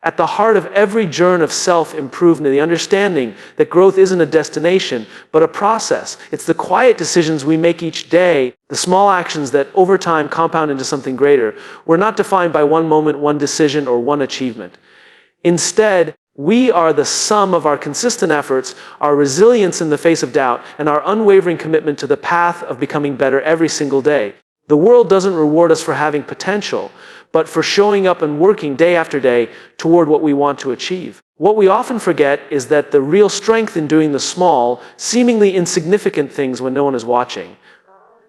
At the heart of every journey of self-improvement, the understanding that growth isn't a destination, but a process. It's the quiet decisions we make each day, the small actions that over time compound into something greater. We're not defined by one moment, one decision, or one achievement. Instead, we are the sum of our consistent efforts, our resilience in the face of doubt, and our unwavering commitment to the path of becoming better every single day. The world doesn't reward us for having potential, but for showing up and working day after day toward what we want to achieve. What we often forget is that the real strength in doing the small, seemingly insignificant things when no one is watching.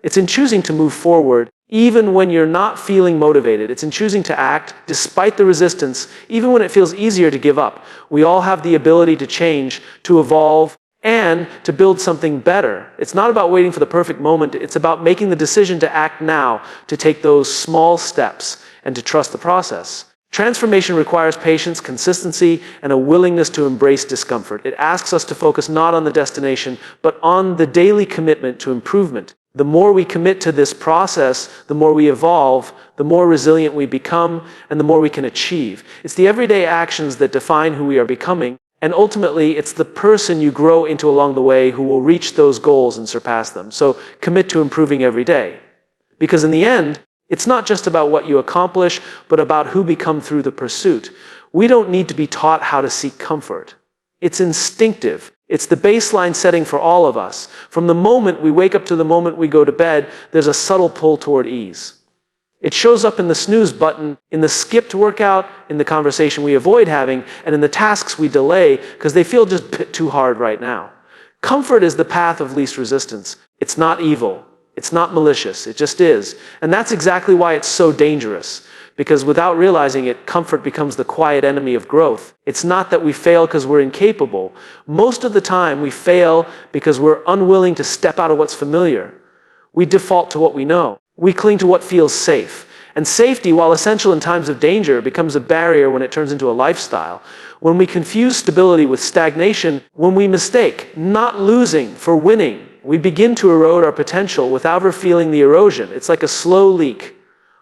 It's in choosing to move forward, even when you're not feeling motivated. It's in choosing to act despite the resistance, even when it feels easier to give up. We all have the ability to change, to evolve, and to build something better. It's not about waiting for the perfect moment. It's about making the decision to act now, to take those small steps, and to trust the process. Transformation requires patience, consistency, and a willingness to embrace discomfort. It asks us to focus not on the destination, but on the daily commitment to improvement. The more we commit to this process, the more we evolve, the more resilient we become, and the more we can achieve. It's the everyday actions that define who we are becoming, and ultimately, it's the person you grow into along the way who will reach those goals and surpass them. So commit to improving every day. Because in the end, it's not just about what you accomplish, but about who become through the pursuit. We don't need to be taught how to seek comfort. It's instinctive. It's the baseline setting for all of us. From the moment we wake up to the moment we go to bed, there's a subtle pull toward ease. It shows up in the snooze button, in the skipped workout, in the conversation we avoid having, and in the tasks we delay because they feel just a bit too hard right now. Comfort is the path of least resistance. It's not evil. It's not malicious. It just is. And that's exactly why it's so dangerous. Because without realizing it, comfort becomes the quiet enemy of growth. It's not that we fail because we're incapable. Most of the time, we fail because we're unwilling to step out of what's familiar. We default to what we know. We cling to what feels safe. And safety, while essential in times of danger, becomes a barrier when it turns into a lifestyle. When we confuse stability with stagnation, when we mistake not losing for winning, we begin to erode our potential without ever feeling the erosion. It's like a slow leak.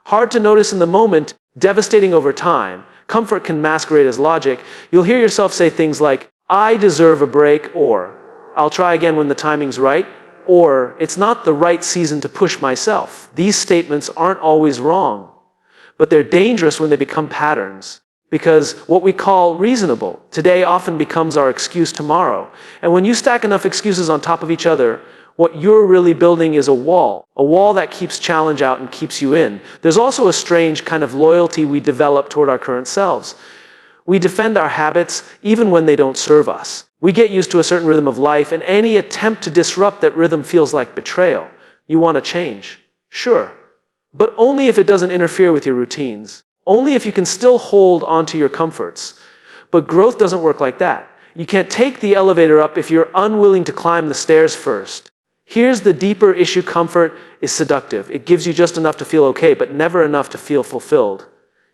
Hard to notice in the moment, devastating over time. Comfort can masquerade as logic. You'll hear yourself say things like, I deserve a break, or I'll try again when the timing's right, or it's not the right season to push myself. These statements aren't always wrong, but they're dangerous when they become patterns. Because what we call reasonable today often becomes our excuse tomorrow. And when you stack enough excuses on top of each other, what you're really building is a wall that keeps challenge out and keeps you in. There's also a strange kind of loyalty we develop toward our current selves. We defend our habits even when they don't serve us. We get used to a certain rhythm of life, and any attempt to disrupt that rhythm feels like betrayal. You want to change, sure, but only if it doesn't interfere with your routines. Only if you can still hold onto your comforts. But growth doesn't work like that. You can't take the elevator up if you're unwilling to climb the stairs first. Here's the deeper issue. Comfort is seductive. It gives you just enough to feel okay, but never enough to feel fulfilled.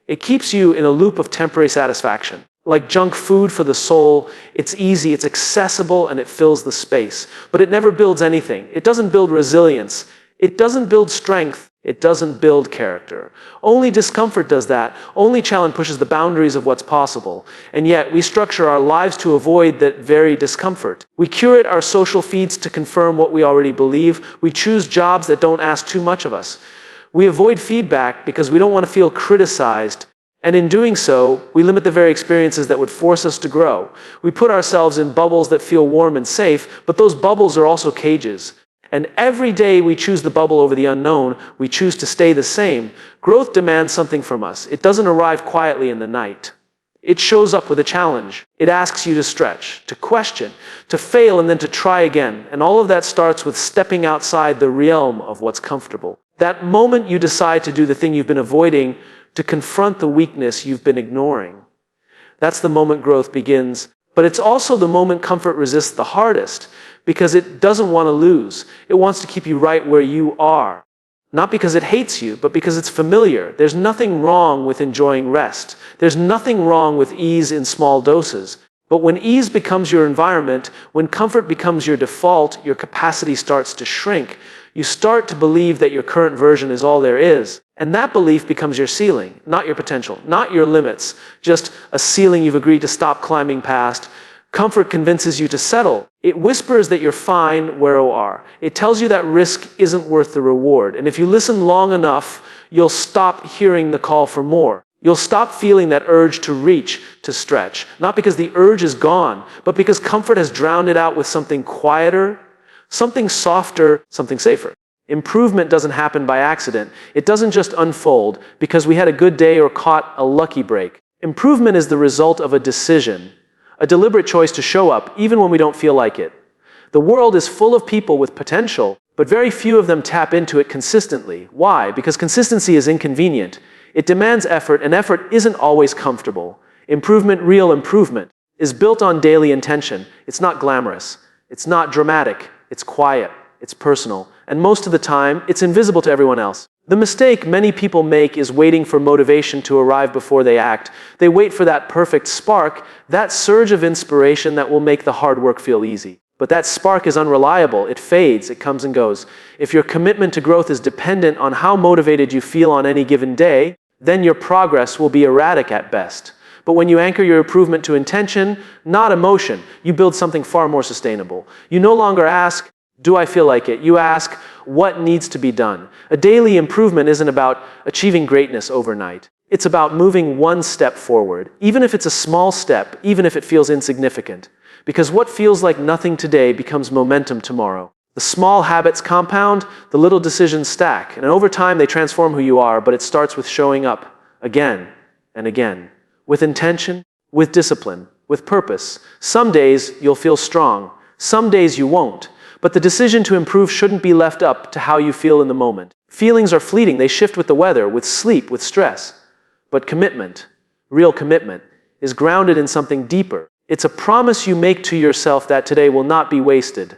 It keeps you in a loop of temporary satisfaction. Like junk food for the soul, it's easy, it's accessible, and it fills the space. But it never builds anything. It doesn't build resilience. It doesn't build strength. It doesn't build character. Only discomfort does that. Only challenge pushes the boundaries of what's possible. And yet, we structure our lives to avoid that very discomfort. We curate our social feeds to confirm what we already believe. We choose jobs that don't ask too much of us. We avoid feedback because we don't want to feel criticized. And in doing so, we limit the very experiences that would force us to grow. We put ourselves in bubbles that feel warm and safe, but those bubbles are also cages. And every day we choose the bubble over the unknown, we choose to stay the same. Growth demands something from us. It doesn't arrive quietly in the night. It shows up with a challenge. It asks you to stretch, to question, to fail, and then to try again. And all of that starts with stepping outside the realm of what's comfortable. That moment you decide to do the thing you've been avoiding, to confront the weakness you've been ignoring. That's the moment growth begins. But it's also the moment comfort resists the hardest, because it doesn't want to lose. It wants to keep you right where you are. Not because it hates you, but because it's familiar. There's nothing wrong with enjoying rest. There's nothing wrong with ease in small doses. But when ease becomes your environment, when comfort becomes your default, your capacity starts to shrink. You start to believe that your current version is all there is. And that belief becomes your ceiling, not your potential, not your limits, just a ceiling you've agreed to stop climbing past. Comfort convinces you to settle. It whispers that you're fine where you are. It tells you that risk isn't worth the reward. And if you listen long enough, you'll stop hearing the call for more. You'll stop feeling that urge to reach, to stretch. Not because the urge is gone, but because comfort has drowned it out with something quieter, something softer, something safer. Improvement doesn't happen by accident. It doesn't just unfold because we had a good day or caught a lucky break. Improvement is the result of a decision, a deliberate choice to show up even when we don't feel like it. The world is full of people with potential, but very few of them tap into it consistently. Why? Because consistency is inconvenient. It demands effort, and effort isn't always comfortable. Improvement, real improvement, is built on daily intention. It's not glamorous. It's not dramatic. It's quiet. It's personal. And most of the time, it's invisible to everyone else. The mistake many people make is waiting for motivation to arrive before they act. They wait for that perfect spark, that surge of inspiration that will make the hard work feel easy. But that spark is unreliable. It fades. It comes and goes. If your commitment to growth is dependent on how motivated you feel on any given day, then your progress will be erratic at best. But when you anchor your improvement to intention, not emotion, you build something far more sustainable. You no longer ask, do I feel like it? You ask, what needs to be done? A daily improvement isn't about achieving greatness overnight. It's about moving one step forward, even if it's a small step, even if it feels insignificant. Because what feels like nothing today becomes momentum tomorrow. The small habits compound, the little decisions stack, and over time they transform who you are, but it starts with showing up again and again, with intention, with discipline, with purpose. Some days you'll feel strong, some days you won't. But the decision to improve shouldn't be left up to how you feel in the moment. Feelings are fleeting. They shift with the weather, with sleep, with stress. But commitment, real commitment, is grounded in something deeper. It's a promise you make to yourself that today will not be wasted,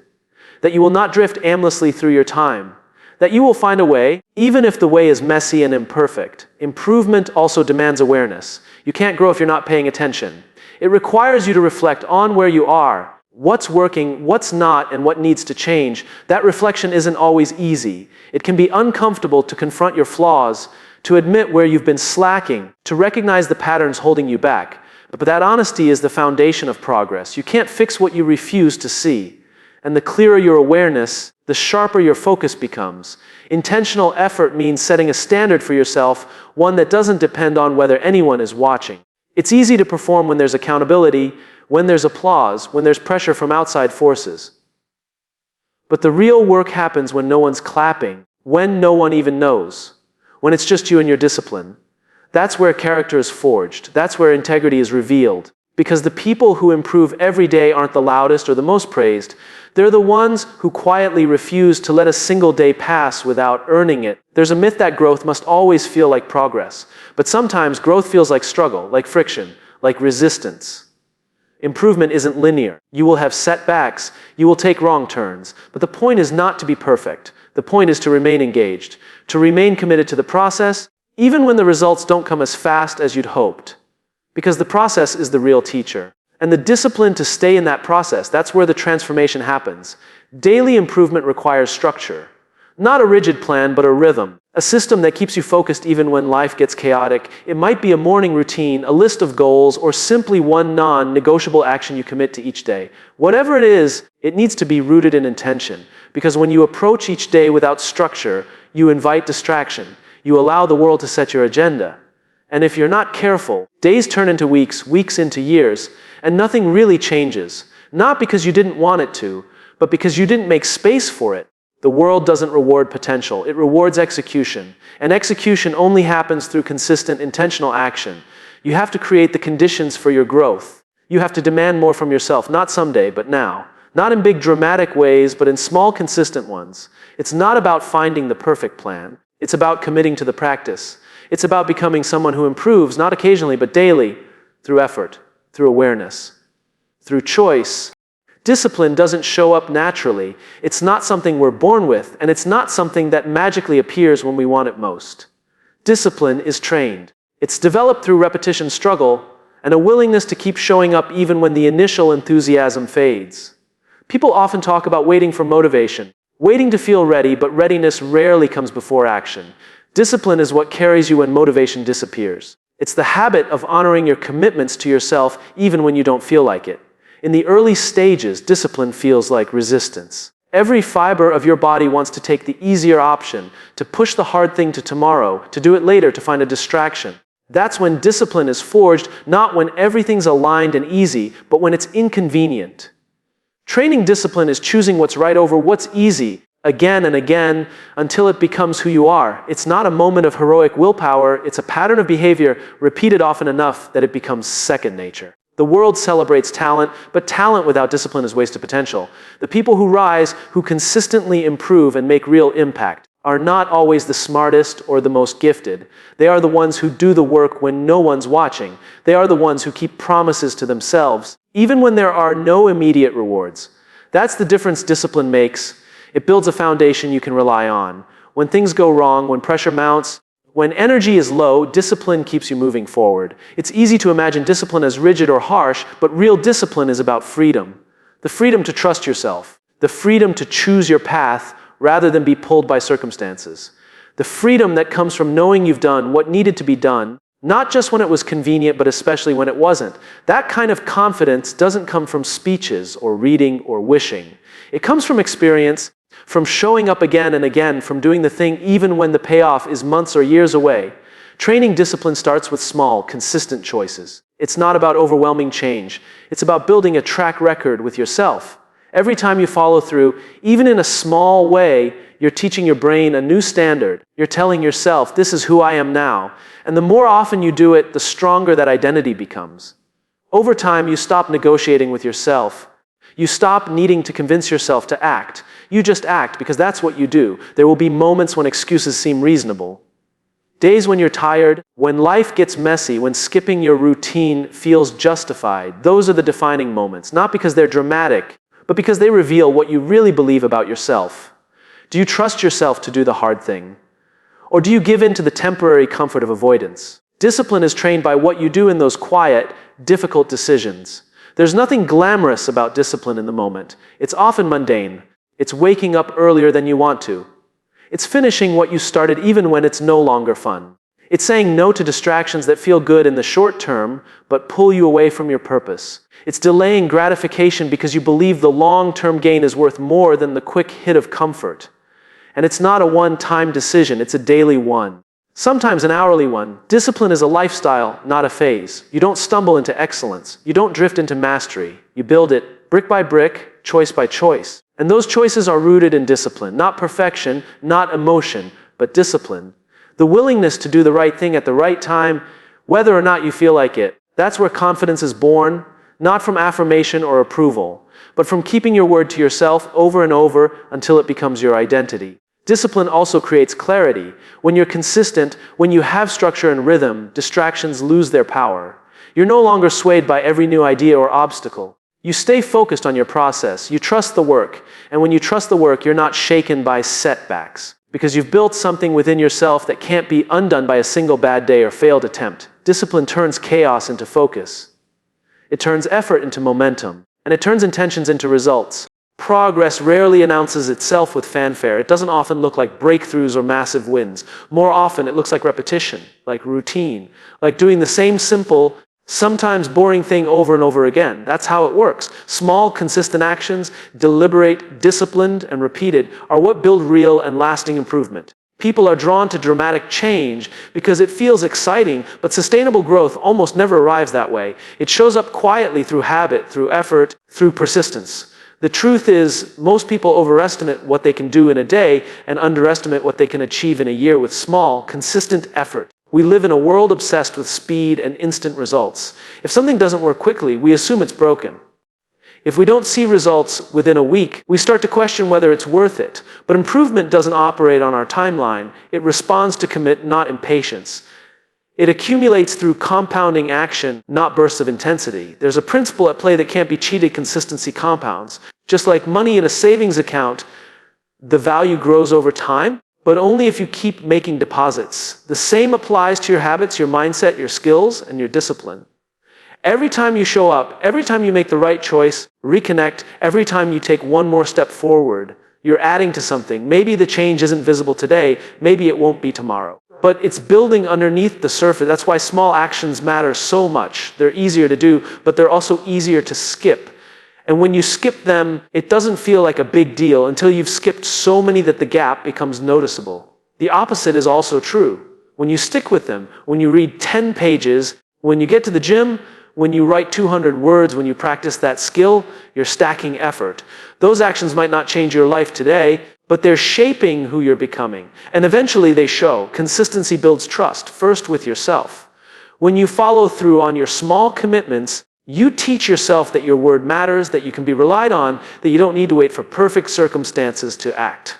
that you will not drift aimlessly through your time, that you will find a way, even if the way is messy and imperfect. Improvement also demands awareness. You can't grow if you're not paying attention. It requires you to reflect on where you are, what's working, what's not, and what needs to change. That reflection isn't always easy. It can be uncomfortable to confront your flaws, to admit where you've been slacking, to recognize the patterns holding you back. But that honesty is the foundation of progress. You can't fix what you refuse to see. And the clearer your awareness, the sharper your focus becomes. Intentional effort means setting a standard for yourself, one that doesn't depend on whether anyone is watching. It's easy to perform when there's accountability, when there's applause, when there's pressure from outside forces. But the real work happens when no one's clapping, when no one even knows, when it's just you and your discipline. That's where character is forged. That's where integrity is revealed. Because the people who improve every day aren't the loudest or the most praised. They're the ones who quietly refuse to let a single day pass without earning it. There's a myth that growth must always feel like progress. But sometimes growth feels like struggle, like friction, like resistance. Improvement isn't linear. You will have setbacks. You will take wrong turns. But the point is not to be perfect. The point is to remain engaged, to remain committed to the process, even when the results don't come as fast as you'd hoped. Because the process is the real teacher. And the discipline to stay in that process, that's where the transformation happens. Daily improvement requires structure. Not a rigid plan, but a rhythm. A system that keeps you focused even when life gets chaotic. It might be a morning routine, a list of goals, or simply one non-negotiable action you commit to each day. Whatever it is, it needs to be rooted in intention. Because when you approach each day without structure, you invite distraction. You allow the world to set your agenda. And if you're not careful, days turn into weeks, weeks into years, and nothing really changes. Not because you didn't want it to, but because you didn't make space for it. The world doesn't reward potential, it rewards execution. And execution only happens through consistent, intentional action. You have to create the conditions for your growth. You have to demand more from yourself, not someday, but now. Not in big dramatic ways, but in small, consistent ones. It's not about finding the perfect plan. It's about committing to the practice. It's about becoming someone who improves, not occasionally, but daily, through effort, through awareness, through choice. Discipline doesn't show up naturally. It's not something we're born with, and it's not something that magically appears when we want it most. Discipline is trained. It's developed through repetition, struggle, and a willingness to keep showing up even when the initial enthusiasm fades. People often talk about waiting for motivation, waiting to feel ready, but readiness rarely comes before action. Discipline is what carries you when motivation disappears. It's the habit of honoring your commitments to yourself even when you don't feel like it. In the early stages, discipline feels like resistance. Every fiber of your body wants to take the easier option, to push the hard thing to tomorrow, to do it later, to find a distraction. That's when discipline is forged, not when everything's aligned and easy, but when it's inconvenient. Training discipline is choosing what's right over what's easy, again and again, until it becomes who you are. It's not a moment of heroic willpower, it's a pattern of behavior repeated often enough that it becomes second nature. The world celebrates talent, but talent without discipline is wasted potential. The people who rise, who consistently improve and make real impact, are not always the smartest or the most gifted. They are the ones who do the work when no one's watching. They are the ones who keep promises to themselves, even when there are no immediate rewards. That's the difference discipline makes. It builds a foundation you can rely on. When things go wrong, when pressure mounts, when energy is low, discipline keeps you moving forward. It's easy to imagine discipline as rigid or harsh, but real discipline is about freedom. The freedom to trust yourself. The freedom to choose your path rather than be pulled by circumstances. The freedom that comes from knowing you've done what needed to be done, not just when it was convenient, but especially when it wasn't. That kind of confidence doesn't come from speeches or reading or wishing. It comes from experience, from showing up again and again, from doing the thing even when the payoff is months or years away. Training discipline starts with small, consistent choices. It's not about overwhelming change. It's about building a track record with yourself. Every time you follow through, even in a small way, you're teaching your brain a new standard. You're telling yourself, this is who I am now. And the more often you do it, the stronger that identity becomes. Over time, you stop negotiating with yourself. You stop needing to convince yourself to act. You just act because that's what you do. There will be moments when excuses seem reasonable. Days when you're tired, when life gets messy, when skipping your routine feels justified. Those are the defining moments, not because they're dramatic, but because they reveal what you really believe about yourself. Do you trust yourself to do the hard thing? Or do you give in to the temporary comfort of avoidance? Discipline is trained by what you do in those quiet, difficult decisions. There's nothing glamorous about discipline in the moment. It's often mundane. It's waking up earlier than you want to. It's finishing what you started even when it's no longer fun. It's saying no to distractions that feel good in the short term, but pull you away from your purpose. It's delaying gratification because you believe the long-term gain is worth more than the quick hit of comfort. And it's not a one-time decision, it's a daily one. Sometimes an hourly one. Discipline is a lifestyle, not a phase. You don't stumble into excellence. You don't drift into mastery. You build it brick by brick, choice by choice. And those choices are rooted in discipline, not perfection, not emotion, but discipline. The willingness to do the right thing at the right time, whether or not you feel like it. That's where confidence is born, not from affirmation or approval, but from keeping your word to yourself over and over until it becomes your identity. Discipline also creates clarity. When you're consistent, when you have structure and rhythm, distractions lose their power. You're no longer swayed by every new idea or obstacle. You stay focused on your process. You trust the work. And when you trust the work, you're not shaken by setbacks. Because you've built something within yourself that can't be undone by a single bad day or failed attempt. Discipline turns chaos into focus. It turns effort into momentum. And it turns intentions into results. Progress rarely announces itself with fanfare. It doesn't often look like breakthroughs or massive wins. More often, it looks like repetition, like routine, like doing the same simple, sometimes boring thing over and over again. That's how it works. Small, consistent actions, deliberate, disciplined, and repeated, are what build real and lasting improvement. People are drawn to dramatic change because it feels exciting, but sustainable growth almost never arrives that way. It shows up quietly through habit, through effort, through persistence. The truth is, most people overestimate what they can do in a day and underestimate what they can achieve in a year with small, consistent effort. We live in a world obsessed with speed and instant results. If something doesn't work quickly, we assume it's broken. If we don't see results within a week, we start to question whether it's worth it. But improvement doesn't operate on our timeline. It responds to commit, not impatience. It accumulates through compounding action, not bursts of intensity. There's a principle at play that can't be cheated: consistency compounds. Just like money in a savings account, the value grows over time, but only if you keep making deposits. The same applies to your habits, your mindset, your skills, and your discipline. Every time you show up, every time you make the right choice, reconnect, every time you take one more step forward, You're adding to something. Maybe the change isn't visible today, maybe it won't be tomorrow. But it's building underneath the surface. That's why small actions matter so much. They're easier to do, but they're also easier to skip. And when you skip them, it doesn't feel like a big deal until you've skipped so many that the gap becomes noticeable. The opposite is also true. When you stick with them, when you read 10 pages, when you get to the gym, when you write 200 words, when you practice that skill, you're stacking effort. Those actions might not change your life today, but they're shaping who you're becoming. And eventually they show. Consistency builds trust, first with yourself. When you follow through on your small commitments, you teach yourself that your word matters, that you can be relied on, that you don't need to wait for perfect circumstances to act.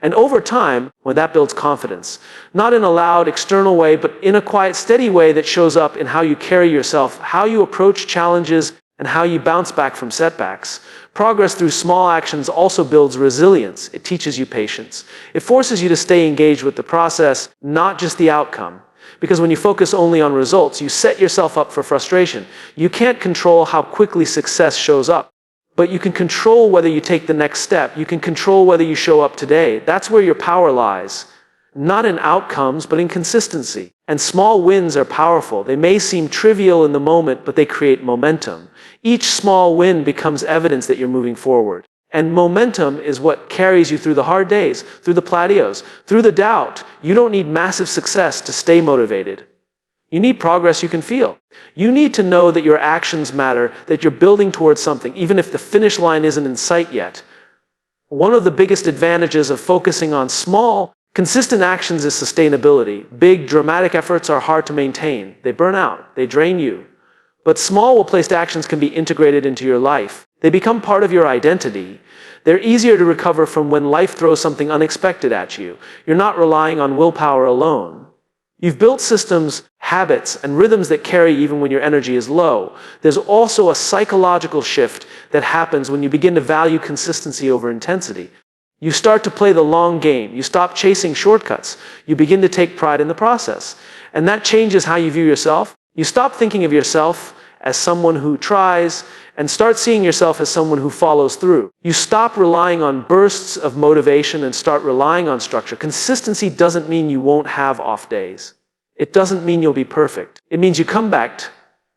And over time, when that builds confidence, not in a loud external way, but in a quiet, steady way that shows up in how you carry yourself, how you approach challenges, and how you bounce back from setbacks. Progress through small actions also builds resilience. It teaches you patience. It forces you to stay engaged with the process, not just the outcome. Because when you focus only on results, you set yourself up for frustration. You can't control how quickly success shows up. But you can control whether you take the next step. You can control whether you show up today. That's where your power lies. Not in outcomes, but in consistency. And small wins are powerful. They may seem trivial in the moment, but they create momentum. Each small win becomes evidence that you're moving forward. And momentum is what carries you through the hard days, through the plateaus, through the doubt. You don't need massive success to stay motivated. You need progress you can feel. You need to know that your actions matter, that you're building towards something, even if the finish line isn't in sight yet. One of the biggest advantages of focusing on small, consistent actions is sustainability. Big, dramatic efforts are hard to maintain. They burn out. They drain you. But small, well-placed actions can be integrated into your life. They become part of your identity. They're easier to recover from when life throws something unexpected at you. You're not relying on willpower alone. You've built systems, habits, and rhythms that carry even when your energy is low. There's also a psychological shift that happens when you begin to value consistency over intensity. You start to play the long game. You stop chasing shortcuts. You begin to take pride in the process. And that changes how you view yourself. You stop thinking of yourself as someone who tries and start seeing yourself as someone who follows through. You stop relying on bursts of motivation and start relying on structure. Consistency doesn't mean you won't have off days. It doesn't mean you'll be perfect. It means you come back,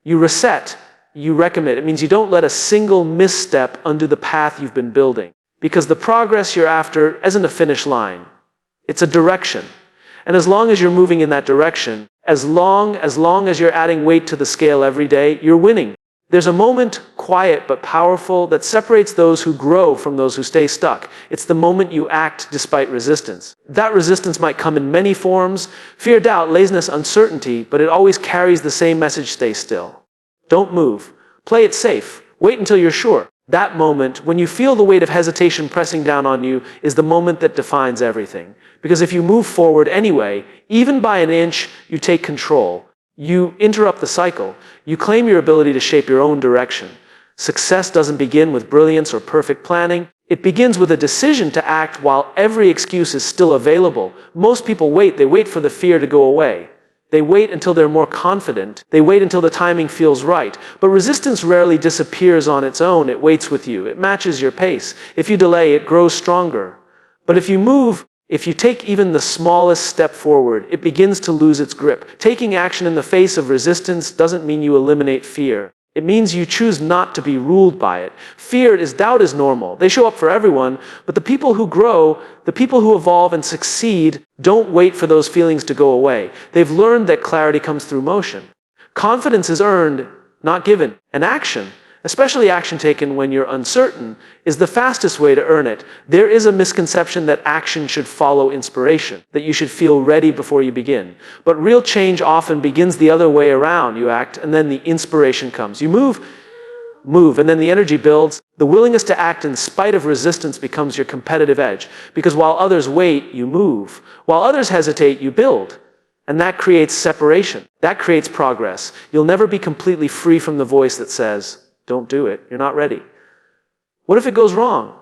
you reset, you recommit. It means you don't let a single misstep undo the path you've been building. Because the progress you're after isn't a finish line. It's a direction. And as long as you're moving in that direction, as long as you're adding weight to the scale every day, you're winning. There's a moment, quiet but powerful, that separates those who grow from those who stay stuck. It's the moment you act despite resistance. That resistance might come in many forms: fear, doubt, laziness, uncertainty, but it always carries the same message: stay still. Don't move. Play it safe. Wait until you're sure. That moment, when you feel the weight of hesitation pressing down on you, is the moment that defines everything. Because if you move forward anyway, even by an inch, you take control. You interrupt the cycle. You claim your ability to shape your own direction. Success doesn't begin with brilliance or perfect planning. It begins with a decision to act while every excuse is still available. Most people wait. They wait for the fear to go away. They wait until they're more confident. They wait until the timing feels right. But resistance rarely disappears on its own. It waits with you. It matches your pace. If you delay, it grows stronger. But if you move, if you take even the smallest step forward, it begins to lose its grip. Taking action in the face of resistance doesn't mean you eliminate fear. It means you choose not to be ruled by it. Doubt is normal. They show up for everyone, but the people who grow, the people who evolve and succeed, don't wait for those feelings to go away. They've learned that clarity comes through motion. Confidence is earned, not given. And action, especially action taken when you're uncertain, is the fastest way to earn it. There is a misconception that action should follow inspiration, that you should feel ready before you begin. But real change often begins the other way around. You act, and then the inspiration comes. You move, and then the energy builds. The willingness to act in spite of resistance becomes your competitive edge. Because while others wait, you move. While others hesitate, you build. And that creates separation. That creates progress. You'll never be completely free from the voice that says, don't do it, you're not ready. What if it goes wrong?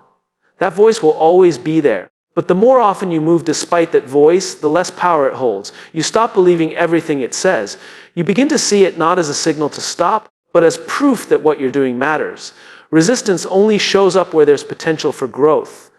That voice will always be there. But the more often you move despite that voice, the less power it holds. You stop believing everything it says. You begin to see it not as a signal to stop, but as proof that what you're doing matters. Resistance only shows up where there's potential for growth.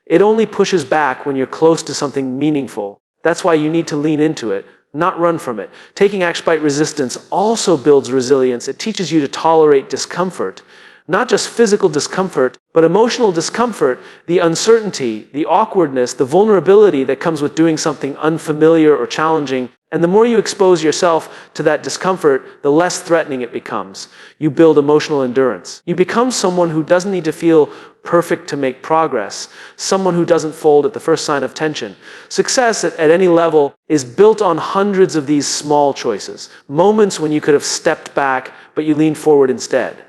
It only pushes back when you're close to something meaningful. That's why you need to lean into it, not run from it. Taking action despite resistance also builds resilience. It teaches you to tolerate discomfort. Not just physical discomfort, but emotional discomfort, the uncertainty, the awkwardness, the vulnerability that comes with doing something unfamiliar or challenging. And the more you expose yourself to that discomfort, the less threatening it becomes. You build emotional endurance. You become someone who doesn't need to feel perfect to make progress, someone who doesn't fold at the first sign of tension. Success at any level is built on hundreds of these small choices, moments when you could have stepped back, but you leaned forward instead.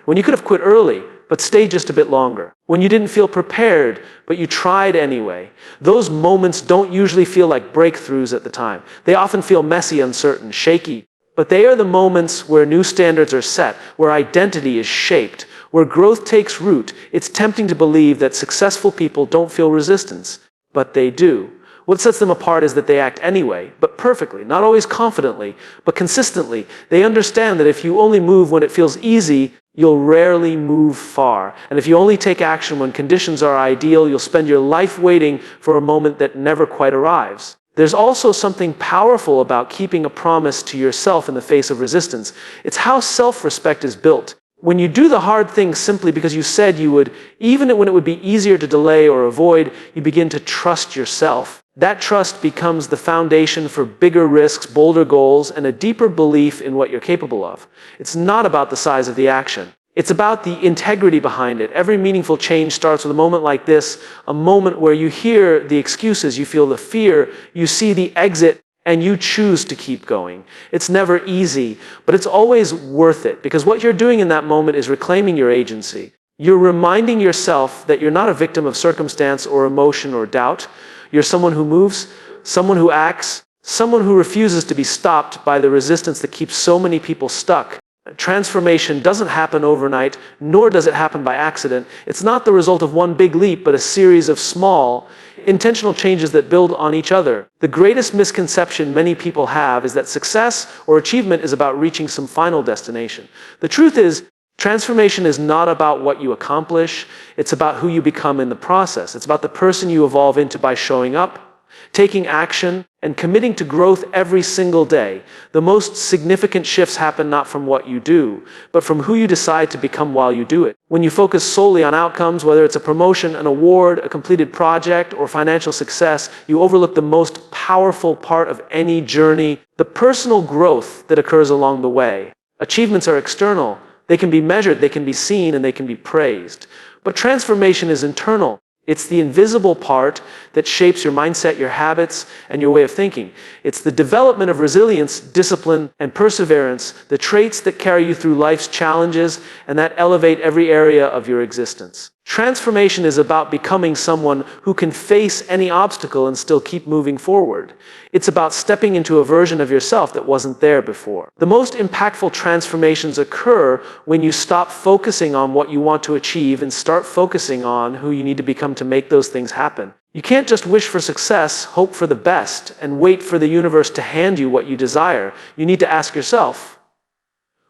When you could have quit early, but stayed just a bit longer. When you didn't feel prepared, but you tried anyway. Those moments don't usually feel like breakthroughs at the time. They often feel messy, uncertain, shaky. But they are the moments where new standards are set, where identity is shaped, where growth takes root. It's tempting to believe that successful people don't feel resistance, but they do. What sets them apart is that they act anyway, but perfectly, not always confidently, but consistently. They understand that if you only move when it feels easy, you'll rarely move far. And if you only take action when conditions are ideal, you'll spend your life waiting for a moment that never quite arrives. There's also something powerful about keeping a promise to yourself in the face of resistance. It's how self-respect is built. When you do the hard things simply because you said you would, even when it would be easier to delay or avoid, you begin to trust yourself. That trust becomes the foundation for bigger risks, bolder goals, and a deeper belief in what you're capable of. It's not about the size of the action. It's about the integrity behind it. Every meaningful change starts with a moment like this, a moment where you hear the excuses, you feel the fear, you see the exit, and you choose to keep going. It's never easy, but it's always worth it, because what you're doing in that moment is reclaiming your agency. You're reminding yourself that you're not a victim of circumstance or emotion or doubt. You're someone who moves, someone who acts, someone who refuses to be stopped by the resistance that keeps so many people stuck. Transformation doesn't happen overnight, nor does it happen by accident. It's not the result of one big leap, but a series of small, intentional changes that build on each other. The greatest misconception many people have is that success or achievement is about reaching some final destination. The truth is, transformation is not about what you accomplish, it's about who you become in the process. It's about the person you evolve into by showing up, taking action, and committing to growth every single day. The most significant shifts happen not from what you do, but from who you decide to become while you do it. When you focus solely on outcomes, whether it's a promotion, an award, a completed project, or financial success, you overlook the most powerful part of any journey, the personal growth that occurs along the way. Achievements are external. They can be measured, they can be seen, and they can be praised. But transformation is internal. It's the invisible part that shapes your mindset, your habits, and your way of thinking. It's the development of resilience, discipline, and perseverance, the traits that carry you through life's challenges and that elevate every area of your existence. Transformation is about becoming someone who can face any obstacle and still keep moving forward. It's about stepping into a version of yourself that wasn't there before. The most impactful transformations occur when you stop focusing on what you want to achieve and start focusing on who you need to become to make those things happen. You can't just wish for success, hope for the best, and wait for the universe to hand you what you desire. You need to ask yourself,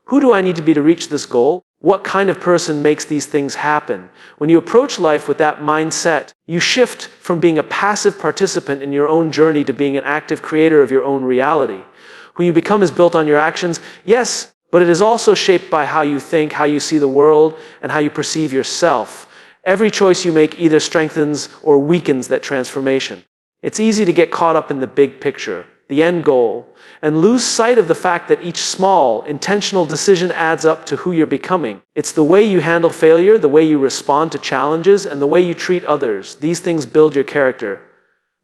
who do I need to be to reach this goal? What kind of person makes these things happen? When you approach life with that mindset, you shift from being a passive participant in your own journey to being an active creator of your own reality. Who you become is built on your actions, yes, but it is also shaped by how you think, how you see the world, and how you perceive yourself. Every choice you make either strengthens or weakens that transformation. It's easy to get caught up in the big picture, the end goal, and lose sight of the fact that each small, intentional decision adds up to who you're becoming. It's the way you handle failure, the way you respond to challenges, and the way you treat others. These things build your character.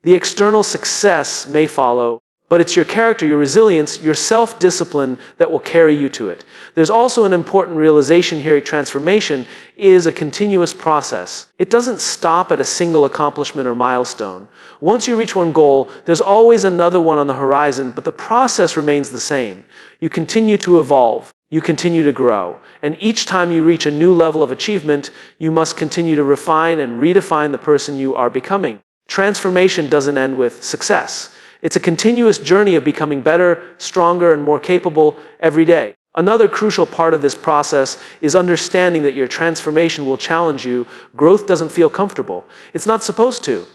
The external success may follow, but it's your character, your resilience, your self-discipline that will carry you to it. There's also an important realization here. Transformation is a continuous process. It doesn't stop at a single accomplishment or milestone. Once you reach one goal, there's always another one on the horizon, but the process remains the same. You continue to evolve. You continue to grow. And each time you reach a new level of achievement, you must continue to refine and redefine the person you are becoming. Transformation doesn't end with success. It's a continuous journey of becoming better, stronger, and more capable every day. Another crucial part of this process is understanding that your transformation will challenge you. Growth doesn't feel comfortable. It's not supposed to.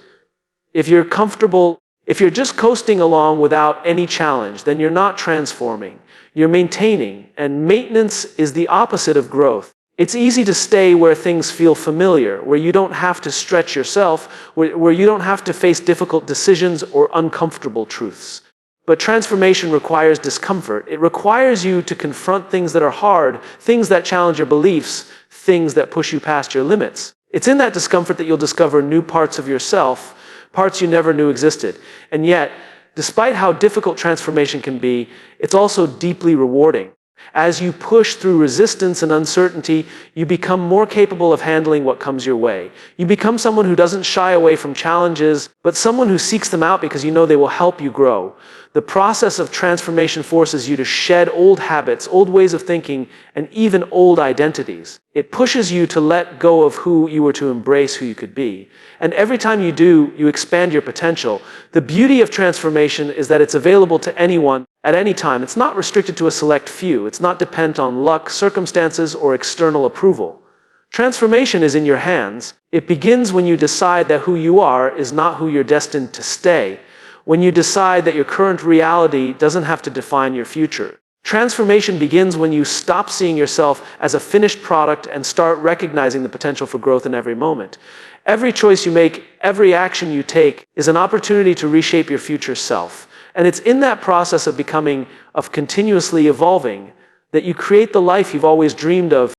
If you're just coasting along without any challenge, then you're not transforming. You're maintaining, and maintenance is the opposite of growth. It's easy to stay where things feel familiar, where you don't have to stretch yourself, where you don't have to face difficult decisions or uncomfortable truths. But transformation requires discomfort. It requires you to confront things that are hard, things that challenge your beliefs, things that push you past your limits. It's in that discomfort that you'll discover new parts of yourself, parts you never knew existed. And yet, despite how difficult transformation can be, it's also deeply rewarding. As you push through resistance and uncertainty, you become more capable of handling what comes your way. You become someone who doesn't shy away from challenges, but someone who seeks them out because you know they will help you grow. The process of transformation forces you to shed old habits, old ways of thinking, and even old identities. It pushes you to let go of who you were to embrace who you could be. And every time you do, you expand your potential. The beauty of transformation is that it's available to anyone at any time. It's not restricted to a select few. It's not dependent on luck, circumstances, or external approval. Transformation is in your hands. It begins when you decide that who you are is not who you're destined to stay. When you decide that your current reality doesn't have to define your future. Transformation begins when you stop seeing yourself as a finished product and start recognizing the potential for growth in every moment. Every choice you make, every action you take, is an opportunity to reshape your future self. And it's in that process of becoming, of continuously evolving, that you create the life you've always dreamed of.